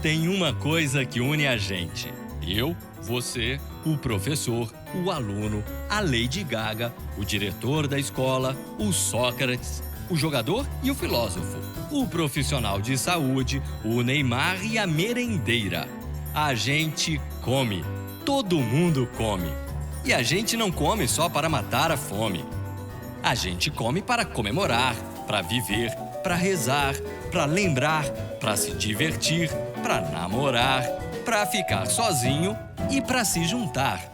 Tem uma coisa que une a gente. Eu, você, o professor, o aluno, a Lady Gaga, o diretor da escola, o Sócrates, o jogador e o filósofo, o profissional de saúde, o Neymar e a merendeira. A gente come. Todo mundo come. E a gente não come só para matar a fome. A gente come para comemorar, para viver, para rezar, para lembrar, para se divertir, para namorar, para ficar sozinho e para se juntar.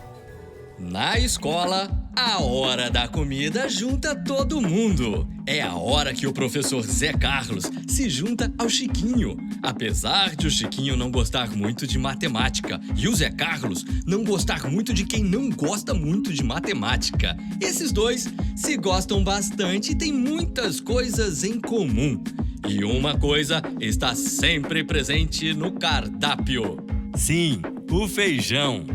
Na escola, a hora da comida junta todo mundo. É a hora que o professor Zé Carlos se junta ao Chiquinho. Apesar de o Chiquinho não gostar muito de matemática e o Zé Carlos não gostar muito de quem não gosta muito de matemática. Esses dois se gostam bastante e têm muitas coisas em comum. E uma coisa está sempre presente no cardápio. Sim, o feijão.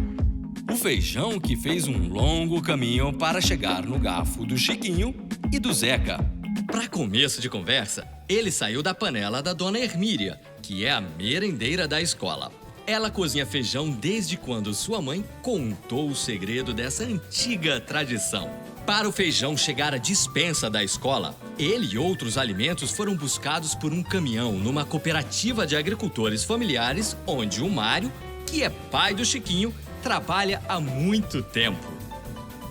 O feijão que fez um longo caminho para chegar no garfo do Chiquinho e do Zeca. Para começo de conversa, ele saiu da panela da dona Hermíria, que é a merendeira da escola. Ela cozinha feijão desde quando sua mãe contou o segredo dessa antiga tradição. Para o feijão chegar à despensa da escola, ele e outros alimentos foram buscados por um caminhão numa cooperativa de agricultores familiares, onde o Mário, que é pai do Chiquinho, trabalha há muito tempo.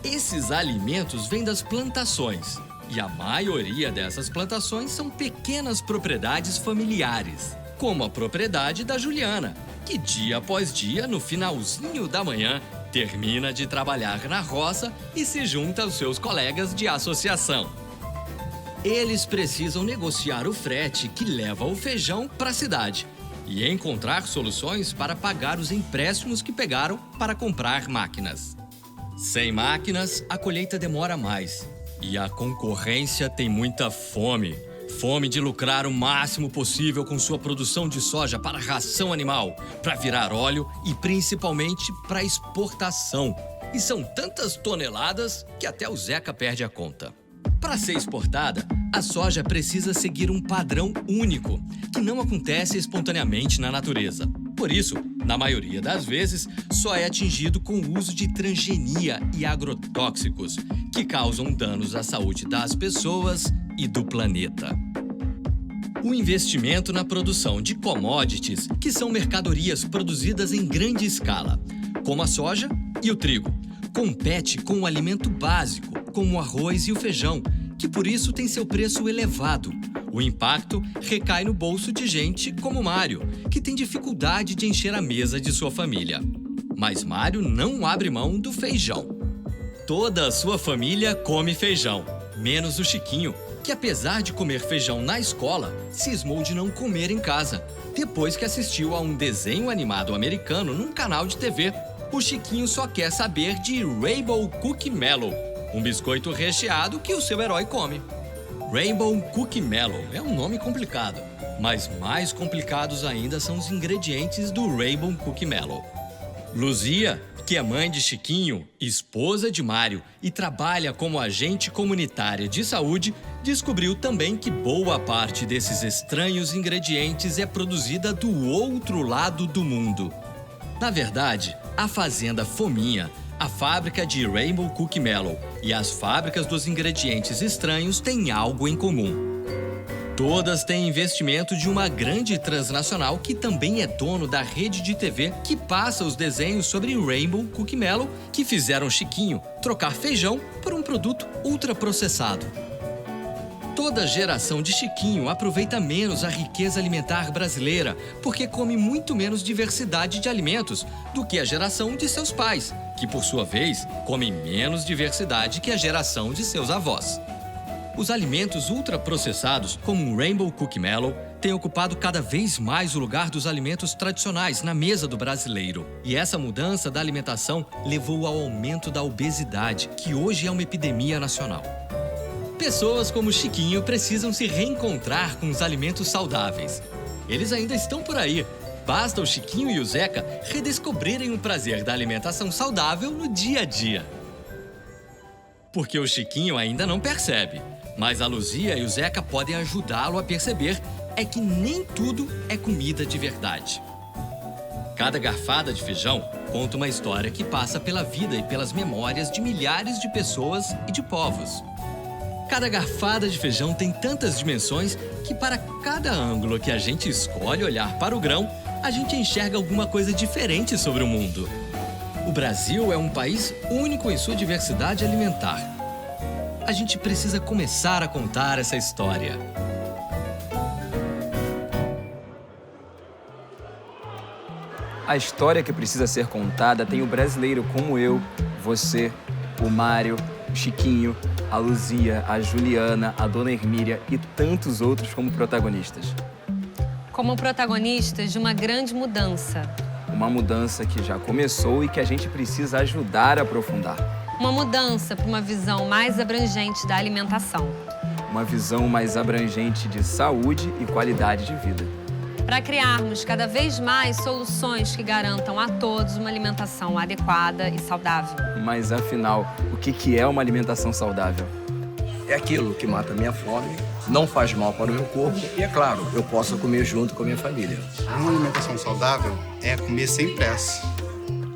Esses alimentos vêm das plantações, e a maioria dessas plantações são pequenas propriedades familiares, como a propriedade da Juliana, que dia após dia, no finalzinho da manhã, termina de trabalhar na roça e se junta aos seus colegas de associação. Eles precisam negociar o frete que leva o feijão para a cidade e encontrar soluções para pagar os empréstimos que pegaram para comprar máquinas. Sem máquinas, a colheita demora mais e a concorrência tem muita fome. Fome de lucrar o máximo possível com sua produção de soja para ração animal, para virar óleo e principalmente para exportação. E são tantas toneladas que até o Zeca perde a conta. Para ser exportada, a soja precisa seguir um padrão único, que não acontece espontaneamente na natureza. Por isso, na maioria das vezes, só é atingido com o uso de transgenia e agrotóxicos, que causam danos à saúde das pessoas e do planeta. O investimento na produção de commodities, que são mercadorias produzidas em grande escala, como a soja e o trigo, compete com o alimento básico, como o arroz e o feijão, que por isso tem seu preço elevado. O impacto recai no bolso de gente como Mário, que tem dificuldade de encher a mesa de sua família. Mas Mário não abre mão do feijão. Toda a sua família come feijão, menos o Chiquinho, que apesar de comer feijão na escola, cismou de não comer em casa, depois que assistiu a um desenho animado americano num canal de TV. O Chiquinho só quer saber de Rainbow Cookie Mellow, um biscoito recheado que o seu herói come. Rainbow Cookie Mellow é um nome complicado, mas mais complicados ainda são os ingredientes do Rainbow Cookie Mellow. Luzia, que é mãe de Chiquinho, esposa de Mário e trabalha como agente comunitária de saúde, descobriu também que boa parte desses estranhos ingredientes é produzida do outro lado do mundo. Na verdade, a Fazenda Fominha, a fábrica de Rainbow Cookie Mellow e as fábricas dos ingredientes estranhos têm algo em comum. Todas têm investimento de uma grande transnacional que também é dono da rede de TV que passa os desenhos sobre Rainbow Cookie Mellow que fizeram Chiquinho trocar feijão por um produto ultraprocessado. Toda geração de Chiquinho aproveita menos a riqueza alimentar brasileira porque come muito menos diversidade de alimentos do que a geração de seus pais, que por sua vez comem menos diversidade que a geração de seus avós. Os alimentos ultraprocessados, como o Rainbow Cookie Mellow, têm ocupado cada vez mais o lugar dos alimentos tradicionais na mesa do brasileiro. E essa mudança da alimentação levou ao aumento da obesidade, que hoje é uma epidemia nacional. Pessoas como Chiquinho precisam se reencontrar com os alimentos saudáveis. Eles ainda estão por aí. Basta o Chiquinho e o Zeca redescobrirem o prazer da alimentação saudável no dia a dia. Porque o Chiquinho ainda não percebe, mas a Luzia e o Zeca podem ajudá-lo a perceber é que nem tudo é comida de verdade. Cada garfada de feijão conta uma história que passa pela vida e pelas memórias de milhares de pessoas e de povos. Cada garfada de feijão tem tantas dimensões que, para cada ângulo que a gente escolhe olhar para o grão, a gente enxerga alguma coisa diferente sobre o mundo. O Brasil é um país único em sua diversidade alimentar. A gente precisa começar a contar essa história. A história que precisa ser contada tem o brasileiro como eu, você, o Mário, o Chiquinho, a Luzia, a Juliana, a Dona Hermília e tantos outros como protagonistas. Como protagonistas de uma grande mudança. Uma mudança que já começou e que a gente precisa ajudar a aprofundar. Uma mudança para uma visão mais abrangente da alimentação. Uma visão mais abrangente de saúde e qualidade de vida. Para criarmos cada vez mais soluções que garantam a todos uma alimentação adequada e saudável. Mas afinal, o que é uma alimentação saudável? É aquilo que mata a minha fome, não faz mal para o meu corpo e, é claro, eu posso comer junto com a minha família. Uma alimentação saudável é comer sem pressa.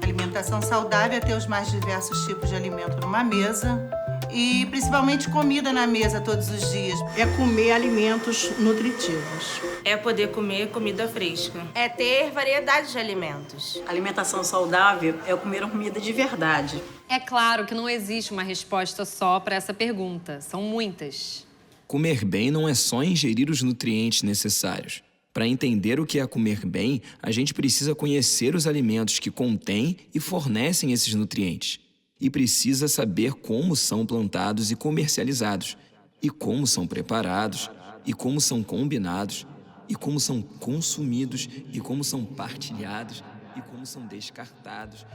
Alimentação saudável é ter os mais diversos tipos de alimento numa mesa e principalmente comida na mesa todos os dias. É comer alimentos nutritivos. É poder comer comida fresca. É ter variedade de alimentos. Alimentação saudável é comer uma comida de verdade. É claro que não existe uma resposta só para essa pergunta. São muitas. Comer bem não é só ingerir os nutrientes necessários. Para entender o que é comer bem, a gente precisa conhecer os alimentos que contêm e fornecem esses nutrientes. E precisa saber como são plantados e comercializados, e como são preparados, e como são combinados, e como são consumidos, e como são partilhados, e como são descartados.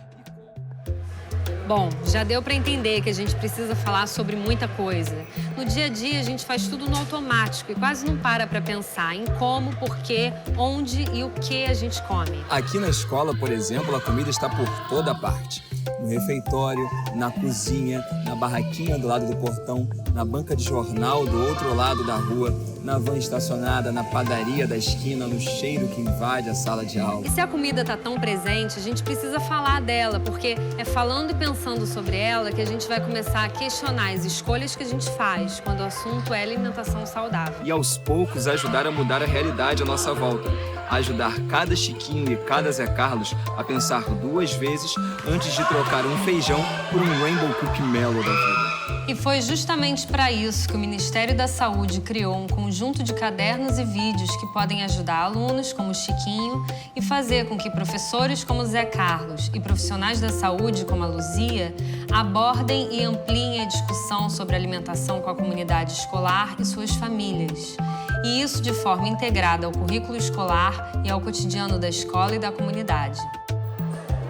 Bom, já deu para entender que a gente precisa falar sobre muita coisa. No dia a dia, a gente faz tudo no automático e quase não para pensar em como, porquê, onde e o que a gente come. Aqui na escola, por exemplo, a comida está por toda parte. No refeitório, na cozinha, na barraquinha do lado do portão, na banca de jornal do outro lado da rua, na van estacionada, na padaria da esquina, no cheiro que invade a sala de aula. E se a comida está tão presente, a gente precisa falar dela, porque é falando e pensando sobre ela que a gente vai começar a questionar as escolhas que a gente faz quando o assunto é alimentação saudável. E aos poucos ajudar a mudar a realidade à nossa volta. Ajudar cada Chiquinho e cada Zé Carlos a pensar 2 vezes antes de trocar um feijão por um Rainbow Cookie Mellow da vida. E foi justamente para isso que o Ministério da Saúde criou um conjunto de cadernos e vídeos que podem ajudar alunos como Chiquinho e fazer com que professores como Zé Carlos e profissionais da saúde como a Luzia abordem e ampliem a discussão sobre alimentação com a comunidade escolar e suas famílias. E isso de forma integrada ao currículo escolar e ao cotidiano da escola e da comunidade.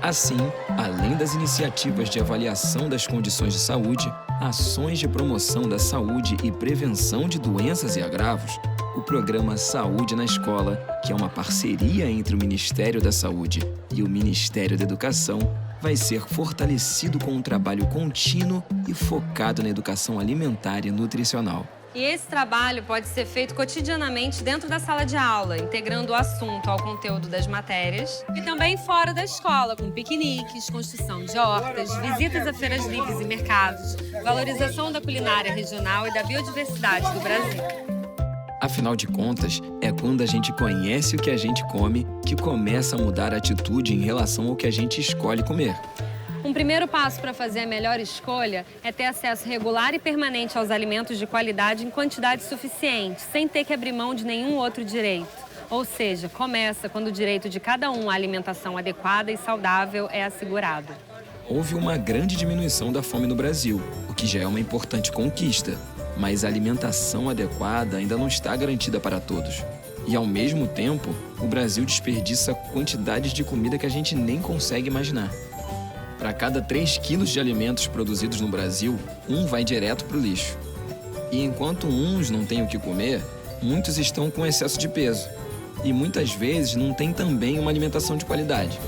Assim, além das iniciativas de avaliação das condições de saúde, ações de promoção da saúde e prevenção de doenças e agravos, o programa Saúde na Escola, que é uma parceria entre o Ministério da Saúde e o Ministério da Educação, vai ser fortalecido com um trabalho contínuo e focado na educação alimentar e nutricional. E esse trabalho pode ser feito cotidianamente dentro da sala de aula, integrando o assunto ao conteúdo das matérias e também fora da escola, com piqueniques, construção de hortas, visitas a feiras livres e mercados, valorização da culinária regional e da biodiversidade do Brasil. Afinal de contas, é quando a gente conhece o que a gente come que começa a mudar a atitude em relação ao que a gente escolhe comer. Um primeiro passo para fazer a melhor escolha é ter acesso regular e permanente aos alimentos de qualidade em quantidade suficiente, sem ter que abrir mão de nenhum outro direito. Ou seja, começa quando o direito de cada um à alimentação adequada e saudável é assegurado. Houve uma grande diminuição da fome no Brasil, o que já é uma importante conquista. Mas a alimentação adequada ainda não está garantida para todos. E, ao mesmo tempo, o Brasil desperdiça quantidades de comida que a gente nem consegue imaginar. Para cada 3 quilos de alimentos produzidos no Brasil, 1 vai direto para o lixo. E enquanto uns não têm o que comer, muitos estão com excesso de peso. E muitas vezes não têm também uma alimentação de qualidade.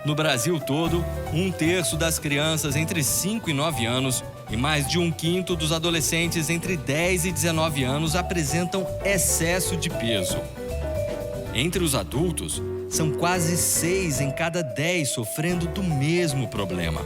No Brasil todo, 1/3 das crianças entre 5 e 9 anos e mais de 1/5 dos adolescentes entre 10 e 19 anos apresentam excesso de peso. Entre os adultos, são quase 6 em cada 10 sofrendo do mesmo problema.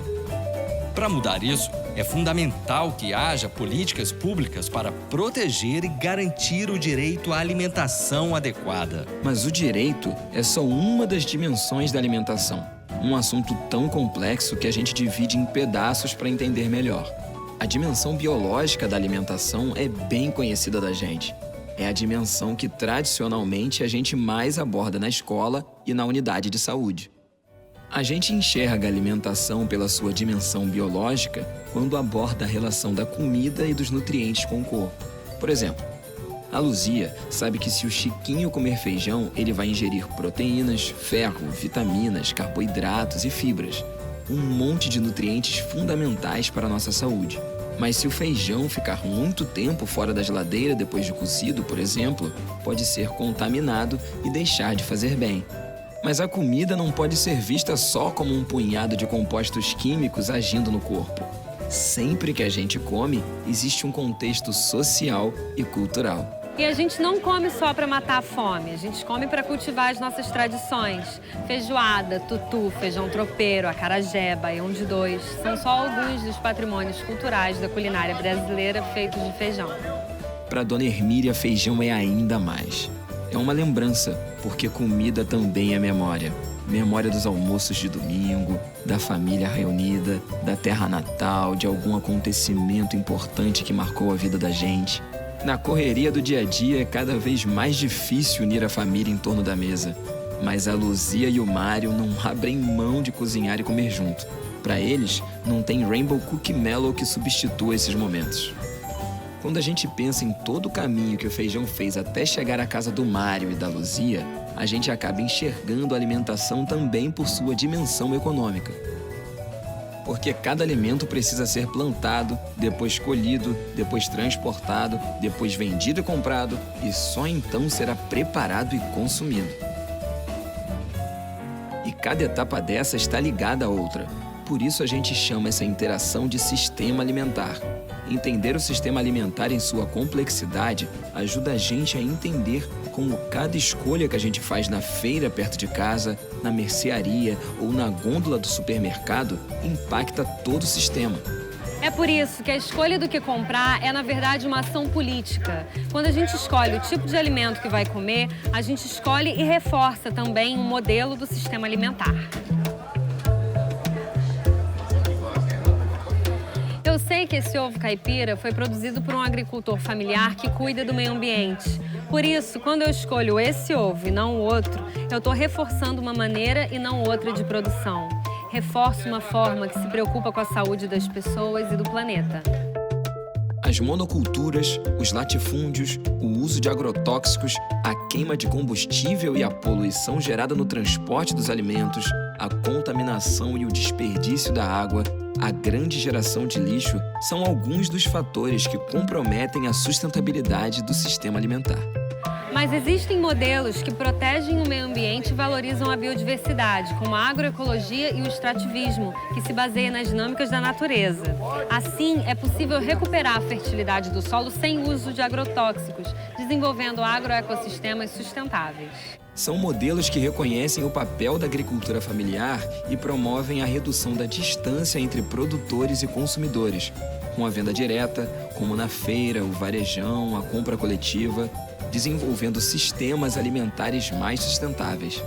Para mudar isso, é fundamental que haja políticas públicas para proteger e garantir o direito à alimentação adequada. Mas o direito é só uma das dimensões da alimentação. Um assunto tão complexo que a gente divide em pedaços para entender melhor. A dimensão biológica da alimentação é bem conhecida da gente. É a dimensão que tradicionalmente a gente mais aborda na escola e na unidade de saúde. A gente enxerga a alimentação pela sua dimensão biológica quando aborda a relação da comida e dos nutrientes com o corpo. Por exemplo, a Luzia sabe que se o Chiquinho comer feijão, ele vai ingerir proteínas, ferro, vitaminas, carboidratos e fibras. Um monte de nutrientes fundamentais para a nossa saúde. Mas se o feijão ficar muito tempo fora da geladeira depois de cozido, por exemplo, pode ser contaminado e deixar de fazer bem. Mas a comida não pode ser vista só como um punhado de compostos químicos agindo no corpo. Sempre que a gente come, existe um contexto social e cultural. E a gente não come só para matar a fome, a gente come para cultivar as nossas tradições. Feijoada, tutu, feijão tropeiro, acarajé, baião de dois, são só alguns dos patrimônios culturais da culinária brasileira feitos de feijão. Para Dona Hermília, feijão é ainda mais. É uma lembrança, porque comida também é memória. Memória dos almoços de domingo, da família reunida, da terra natal, de algum acontecimento importante que marcou a vida da gente. Na correria do dia a dia, é cada vez mais difícil unir a família em torno da mesa. Mas a Luzia e o Mário não abrem mão de cozinhar e comer junto. Para eles, não tem Rainbow Cookie Mellow que substitua esses momentos. Quando a gente pensa em todo o caminho que o feijão fez até chegar à casa do Mário e da Luzia, a gente acaba enxergando a alimentação também por sua dimensão econômica. Porque cada alimento precisa ser plantado, depois colhido, depois transportado, depois vendido e comprado, e só então será preparado e consumido. E cada etapa dessa está ligada à outra. Por isso a gente chama essa interação de sistema alimentar. Entender o sistema alimentar em sua complexidade ajuda a gente a entender como cada escolha que a gente faz na feira perto de casa, na mercearia ou na gôndola do supermercado impacta todo o sistema. É por isso que a escolha do que comprar é, na verdade, uma ação política. Quando a gente escolhe o tipo de alimento que vai comer, a gente escolhe e reforça também um modelo do sistema alimentar. Eu sei que esse ovo caipira foi produzido por um agricultor familiar que cuida do meio ambiente. Por isso, quando eu escolho esse ovo e não o outro, eu estou reforçando uma maneira e não outra de produção. Reforço uma forma que se preocupa com a saúde das pessoas e do planeta. As monoculturas, os latifúndios, o uso de agrotóxicos, a queima de combustível e a poluição gerada no transporte dos alimentos, a contaminação e o desperdício da água, a grande geração de lixo são alguns dos fatores que comprometem a sustentabilidade do sistema alimentar. Mas existem modelos que protegem o meio ambiente e valorizam a biodiversidade, como a agroecologia e o extrativismo, que se baseia nas dinâmicas da natureza. Assim, é possível recuperar a fertilidade do solo sem uso de agrotóxicos, desenvolvendo agroecossistemas sustentáveis. São modelos que reconhecem o papel da agricultura familiar e promovem a redução da distância entre produtores e consumidores, com a venda direta, como na feira, o varejão, a compra coletiva, desenvolvendo sistemas alimentares mais sustentáveis.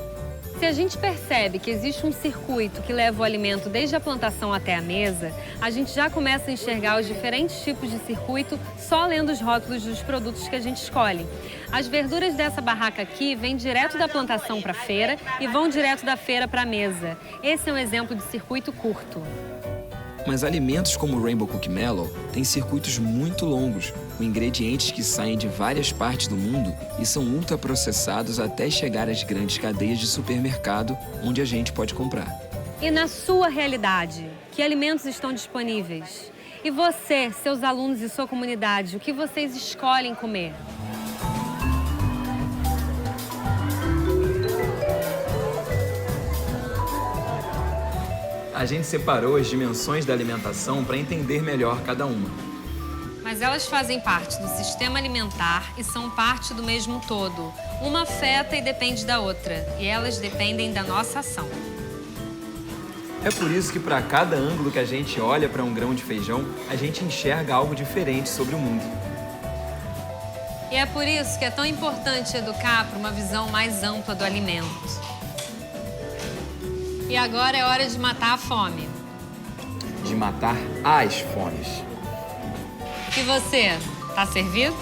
Se a gente percebe que existe um circuito que leva o alimento desde a plantação até a mesa, a gente já começa a enxergar os diferentes tipos de circuito só lendo os rótulos dos produtos que a gente escolhe. As verduras dessa barraca aqui vêm direto da plantação para a feira e vão direto da feira para a mesa. Esse é um exemplo de circuito curto. Mas alimentos como o Rainbow Cookie Mellow têm circuitos muito longos, com ingredientes que saem de várias partes do mundo e são ultraprocessados até chegar às grandes cadeias de supermercado, onde a gente pode comprar. E na sua realidade, que alimentos estão disponíveis? E você, seus alunos e sua comunidade, o que vocês escolhem comer? A gente separou as dimensões da alimentação para entender melhor cada uma. Mas elas fazem parte do sistema alimentar e são parte do mesmo todo. Uma afeta e depende da outra, e elas dependem da nossa ação. É por isso que para cada ângulo que a gente olha para um grão de feijão, a gente enxerga algo diferente sobre o mundo. E é por isso que é tão importante educar para uma visão mais ampla do alimento. E agora é hora de matar a fome. De matar as fomes. E você, tá servido?